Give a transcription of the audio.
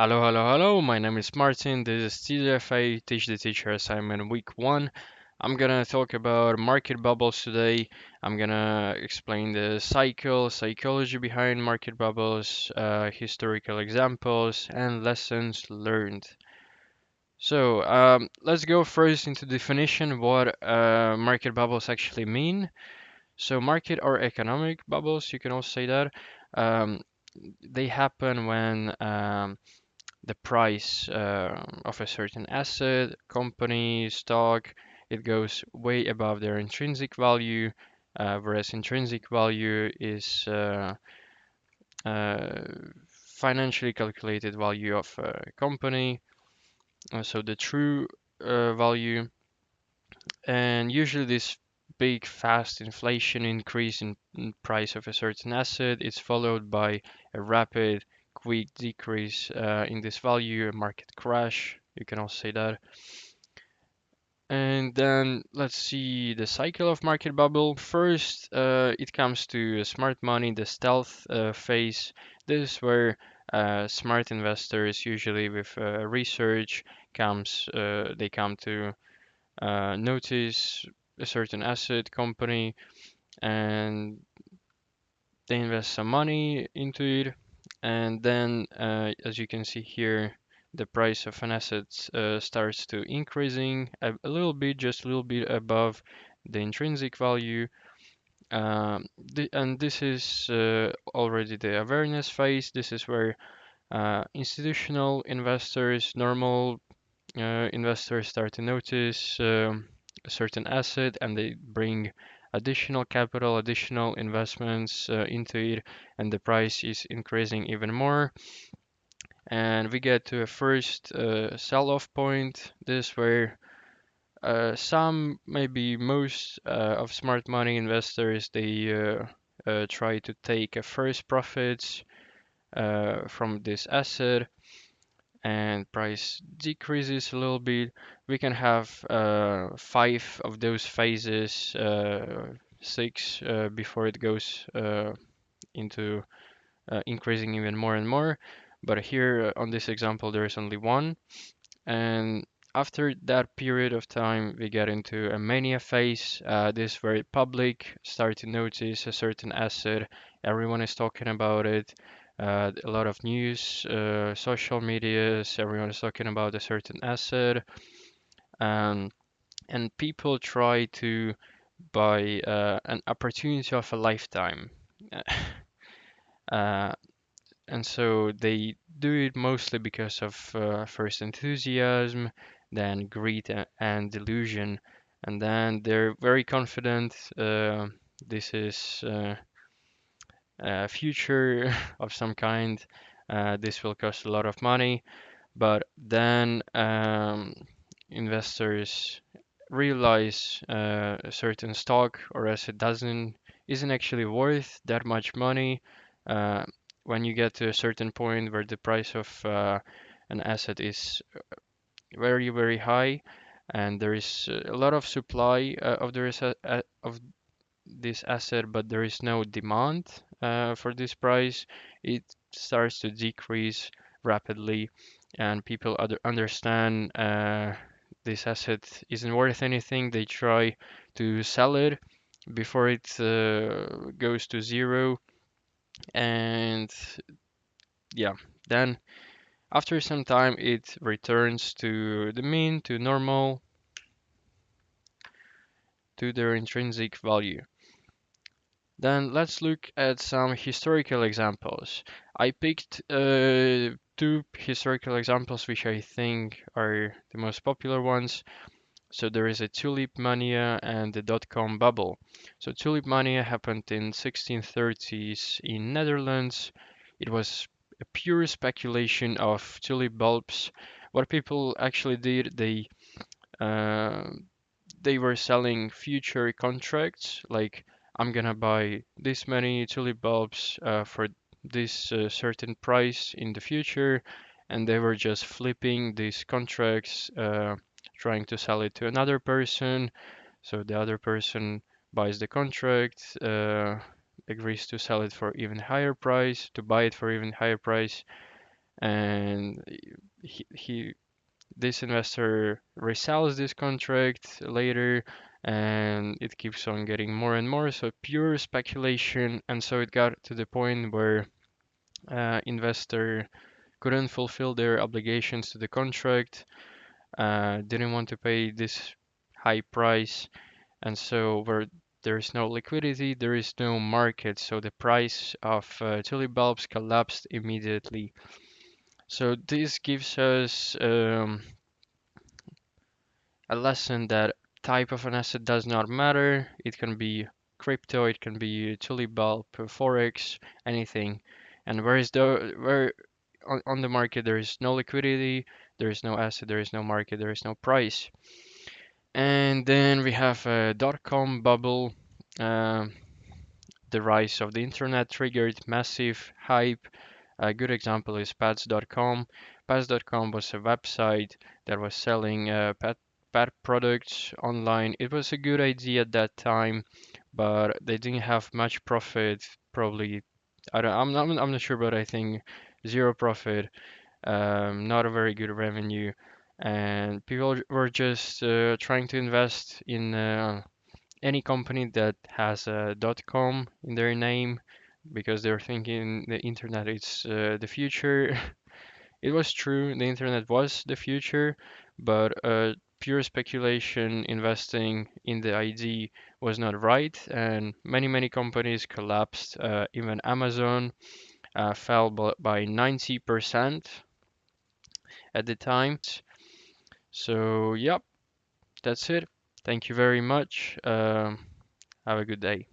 Hello. My name is Martin. This is TDFA, Teach the Teacher assignment week one. I'm gonna talk about market bubbles today. I'm gonna explain the psychology behind market bubbles, historical examples, and lessons learned. Let's go first into definition what market bubbles actually mean. So, market or economic bubbles, you can also say that. Um, they happen when the price of a certain asset, company, stock, it goes way above their intrinsic value, whereas intrinsic value is uh, financially calculated value of a company, so the true value. And usually this big fast inflation increase in price of a certain asset is followed by a rapid quick decrease in this value, a market crash. You can also say that. And then let's see the cycle of market bubble. First, it comes to smart money, the stealth phase. This is where smart investors, usually with research, they come to notice a certain asset company and they invest some money into it. And then, as you can see here, the price of an asset starts to increasing a little bit, just a little bit above the intrinsic value. And this is already the awareness phase. This is where institutional investors, normal investors start to notice a certain asset and they bring additional capital, additional investments into it, and the price is increasing even more. And we get to a first sell-off point. This where some, maybe most of smart money investors they try to take a first profits from this asset and price decreases a little bit, we can have five of those phases, six before it goes into increasing even more and more. But here on this example, there is only one. And after that period of time, we get into a mania phase. This is where public start to notice a certain asset. Everyone is talking about it. A lot of news, social medias, everyone is talking about a certain asset. Um, and people try to buy an opportunity of a lifetime. Uh, and so they do it mostly because of first enthusiasm, then greed and delusion, and then they're very confident this is a future of some kind. This will cost a lot of money, but then investors realize a certain stock or asset doesn't isn't actually worth that much money. Uh, when you get to a certain point where the price of an asset is very high and there is a lot of supply of this asset, but there is no demand for this price, it starts to decrease rapidly, and people understand this asset isn't worth anything. They try to sell it before it goes to zero, and yeah, then after some time it returns to the mean, to normal, to their intrinsic value. Then let's look at some historical examples. I picked two historical examples which I think are the most popular ones. So there is a tulip mania and the dot-com bubble. So tulip mania happened in 1630s in Netherlands. It was a pure speculation of tulip bulbs. What people actually did, uh, they were selling future contracts, like I'm gonna buy this many tulip bulbs for this certain price in the future, and they were just flipping these contracts, trying to sell it to another person. So the other person buys the contract, agrees to sell it for even higher price, to buy it for even higher price, and he this investor resells this contract later, and it keeps on getting more and more. So pure speculation, and so it got to the point where investor couldn't fulfill their obligations to the contract, didn't want to pay this high price, and so where there's no liquidity, there is no market, so the price of tulip bulbs collapsed immediately. So this gives us a lesson that type of an asset does not matter. It can be crypto, it can be tulip bulb, forex, anything. And where on the market there is no liquidity, there is no asset, there is no market, there is no price. And then we have a dot-com bubble. Um, the rise of the internet triggered massive hype. A good example is pets.com. Pets.com was a website that was selling pet products online. It was a good idea at that time, but they didn't have much profit. Probably, I'm not sure, but I think zero profit. Not a very good revenue, and people were just trying to invest in any company that has a .com in their name because they're thinking the internet is the future. It was true, the internet was the future, but pure speculation investing in the ID was not right, and many companies collapsed. Even Amazon fell by 90% at the time. So, yep, that's it. Thank you very much. Have a good day.